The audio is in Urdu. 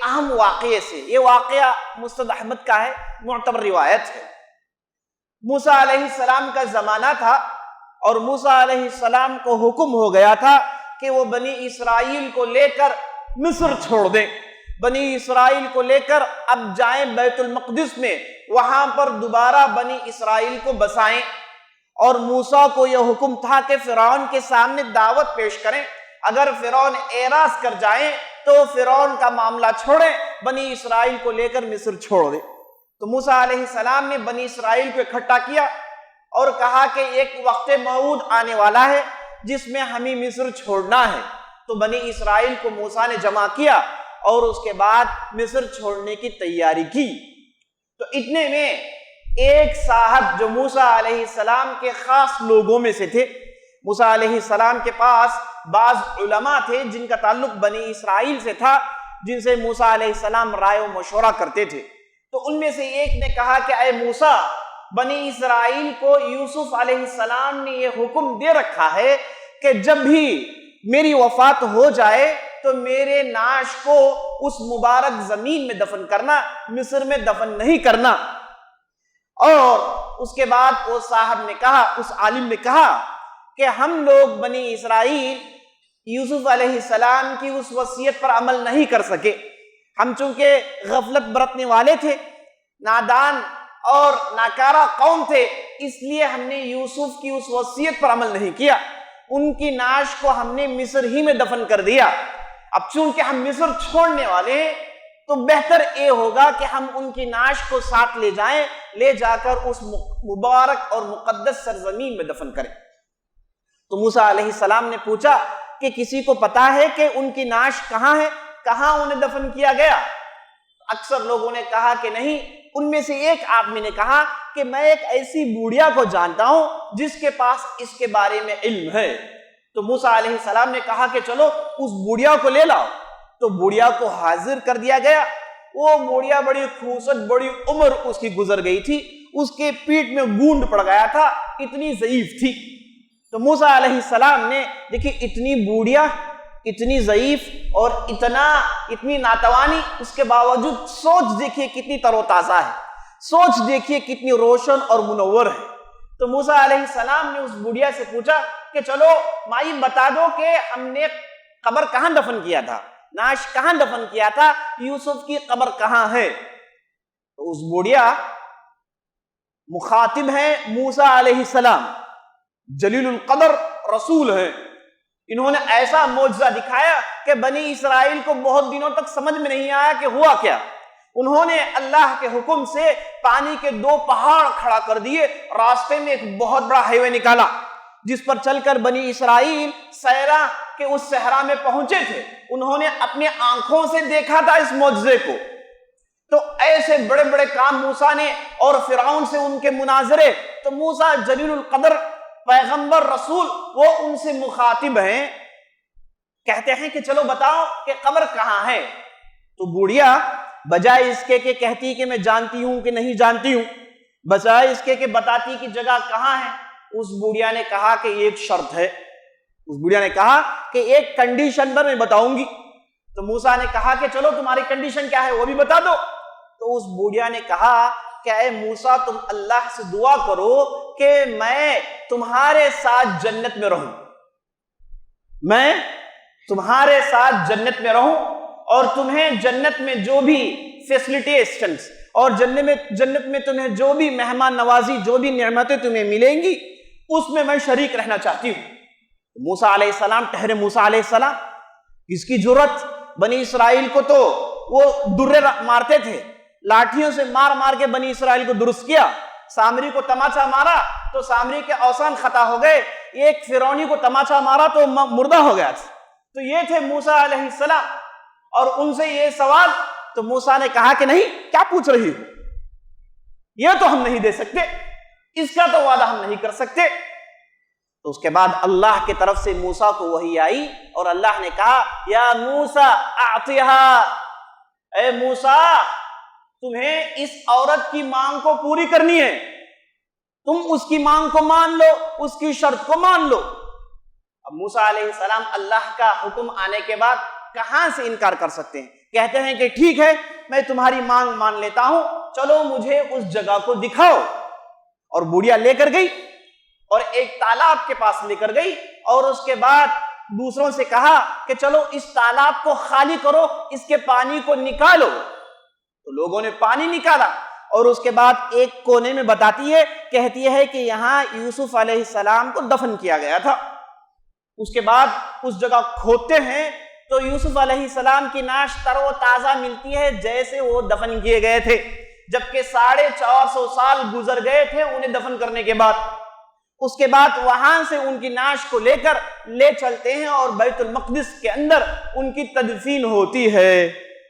اہم واقعے سے. یہ واقعہ مستد احمد کا ہے، معتبر روایت ہے. موسیٰ علیہ السلام کا زمانہ تھا اور موسیٰ علیہ السلام کو حکم ہو گیا تھا کہ وہ بنی اسرائیل کو لے کر مصر چھوڑ دیں. بنی اسرائیل کو لے کر اب جائیں بیت المقدس میں، وہاں پر دوبارہ بنی اسرائیل کو بسائیں. اور موسیٰ کو یہ حکم تھا کہ فرعون کے سامنے دعوت پیش کریں. اگر فرعون اعراض کر جائیں تو فرعون کا معاملہ چھوڑیں، بنی اسرائیل کو لے کر مصر چھوڑ دیں. تو موسیٰ علیہ السلام نے بنی اسرائیل کو اکٹھا کیا اور کہا کہ ایک وقت موعود آنے والا ہے جس میں ہمیں مصر چھوڑنا ہے. تو بنی اسرائیل کو موسیٰ نے جمع کیا اور اس کے بعد مصر چھوڑنے کی تیاری کی. تو اتنے میں ایک صاحب جو موسیٰ علیہ السلام کے خاص لوگوں میں سے تھے، موسیٰ علیہ السلام کے پاس بعض علماء تھے جن کا تعلق بنی اسرائیل سے تھا، جن سے موسیٰ علیہ السلام رائے و مشورہ کرتے تھے. تو ان میں سے ایک نے کہا کہ اے موسیٰ، بنی اسرائیل کو یوسف علیہ السلام نے یہ حکم دے رکھا ہے کہ جب بھی میری وفات ہو جائے تو میرے نعش کو اس مبارک زمین میں دفن کرنا، مصر میں دفن نہیں کرنا. اور اس کے بعد وہ صاحب نے کہا، اس عالم نے کہا کہ ہم لوگ بنی اسرائیل یوسف علیہ السلام کی اس وصیت پر عمل نہیں کر سکے. ہم چونکہ غفلت برتنے والے تھے، نادان اور ناکارہ قوم تھے، اس لیے ہم نے یوسف کی اس وصیت پر عمل نہیں کیا. ان کی نعش کو ہم نے مصر ہی میں دفن کر دیا. اب چونکہ ہم مصر چھوڑنے والے ہیں تو بہتر یہ ہوگا کہ ہم ان کی نعش کو ساتھ لے جائیں، لے جا کر اس مبارک اور مقدس سرزمین میں دفن کریں. تو موسیٰ علیہ السلام نے پوچھا کہ کسی کو پتا ہے کہ ان کی نعش کہاں ہے، کہاں انہیں دفن کیا گیا؟ اکثر لوگوں نے کہا کہ نہیں. ان میں سے ایک آدمی نے کہا کہ میں ایک ایسی بوڑھیا کو جانتا ہوں جس کے پاس اس کے بارے میں علم ہے. تو موسیٰ علیہ السلام نے کہا کہ چلو اس بوڑھیا کو لے لاؤ. تو بوڑھیا کو حاضر کر دیا گیا. وہ بوڑھیا بڑی خوبصورت، بڑی عمر اس کی گزر گئی تھی، اس کے پیٹ میں گونڈ پڑ گیا تھا، اتنی ضعیف تھی. تو موسیٰ علیہ السلام نے دیکھیں اتنی بوڑھیا، اتنی ضعیف اور اتنی ناتوانی، اس کے باوجود سوچ دیکھیے کتنی تر و تازہ ہے، سوچ دیکھیے کتنی روشن اور منور ہے. تو موسیٰ علیہ السلام نے اس بوڑھیا سے پوچھا کہ چلو مائی بتا دو کہ ہم نے قبر کہاں دفن کیا تھا، نعش کہاں دفن کیا تھا، یوسف کی قبر کہاں ہے؟ تو اس بوڑھیا مخاطب ہے موسیٰ علیہ السلام، جلیل القدر رسول ہیں. انہوں نے ایسا معجزہ دکھایا کہ بنی اسرائیل کو بہت دنوں تک سمجھ میں نہیں آیا کہ ہوا کیا. انہوں نے اللہ کے حکم سے پانی کے 2 پہاڑ کھڑا کر دیے، راستے میں ایک بہت بڑا ہائی وے نکالا جس پر چل کر بنی اسرائیل سیرا کے اس صحرا میں پہنچے تھے. انہوں نے اپنی آنکھوں سے دیکھا تھا اس معجزے کو. تو ایسے بڑے بڑے کام موسیٰ نے، اور فرعون سے ان کے مناظرے. تو موسیٰ جلیل القدر پیغمبر رسول، وہ ان سے مخاطب ہیں، کہتے ہیں کہ چلو بتاؤ کہ قبر کہاں ہے. تو بوڑھیا بجائے اس کے کہ کہتی کہ میں جانتی ہوں کہ نہیں جانتی ہوں، بجائے اس کے کہ بتاتی کہ جگہ کہاں ہے، اس بوڑھیا نے کہا کہ ایک شرط ہے. اس بوڑھیا نے کہا کہ ایک کنڈیشن پر میں بتاؤں گی. تو موسیٰ نے کہا کہ چلو تمہاری کنڈیشن کیا ہے وہ بھی بتا دو. تو اس بوڑھیا نے کہا کہ اے موسیٰ تم اللہ سے دعا کرو کہ میں تمہارے ساتھ جنت میں رہوں، میں تمہارے ساتھ جنت میں رہوں، اور تمہیں جنت میں جو بھی فیسلٹیشنز اور جنت میں تمہیں جو بھی مہمان نوازی، جو بھی نعمتیں تمہیں ملیں گی، اس میں میں شریک رہنا چاہتی ہوں. موسیٰ علیہ السلام ٹھہرے. موسیٰ علیہ السلام اس کی جرت، بنی اسرائیل کو تو وہ درے مارتے تھے، لاٹھیوں سے مار مار کے بنی اسرائیل کو درست کیا. سامری کو تماچا مارا تو سامری کے اوسان خطا ہو گئے، ایک فرعونی کو تماچا مارا تو مردہ ہو گیا. تو یہ تھے موسیٰ علیہ السلام، اور ان سے یہ سوال. تو موسیٰ نے کہا کہ نہیں، کیا پوچھ رہی ہو، یہ تو ہم نہیں دے سکتے، اس کا تو وعدہ ہم نہیں کر سکتے. تو اس کے بعد اللہ کی طرف سے موسیٰ کو وحی آئی اور اللہ نے کہا یا موسیٰ اعطیہا، اے موسیٰ تمہیں اس عورت کی مانگ کو پوری کرنی ہے، تم اس کی مانگ کو مان لو، اس کی شرط کو مان لو. اب موسیٰ علیہ السلام اللہ کا حکم آنے کے بعد کہاں سے انکار کر سکتے ہیں؟ کہتے ہیں کہ ٹھیک ہے میں تمہاری مانگ مان لیتا ہوں، چلو مجھے اس جگہ کو دکھاؤ۔ اور بڑھیا لے کر گئی اور ایک تالاب کے پاس لے کر گئی، اور اس کے بعد دوسروں سے کہا کہ چلو اس تالاب کو خالی کرو، اس کے پانی کو نکالو۔ تو لوگوں نے پانی نکالا، اور اس کے بعد ایک کونے میں بتاتی ہے، کہتی ہے کہ یہاں یوسف علیہ السلام کو دفن کیا گیا تھا۔ اس کے بعد اس جگہ کھودتے ہیں تو یوسف علیہ السلام کی نعش تر و تازہ ملتی ہے جیسے وہ دفن کیے گئے تھے، جبکہ 450 سال گزر گئے تھے انہیں دفن کرنے کے بعد۔ اس کے بعد وہاں سے ان کی نعش کو لے چلتے ہیں اور بیت المقدس کے اندر ان کی تدفین ہوتی ہے۔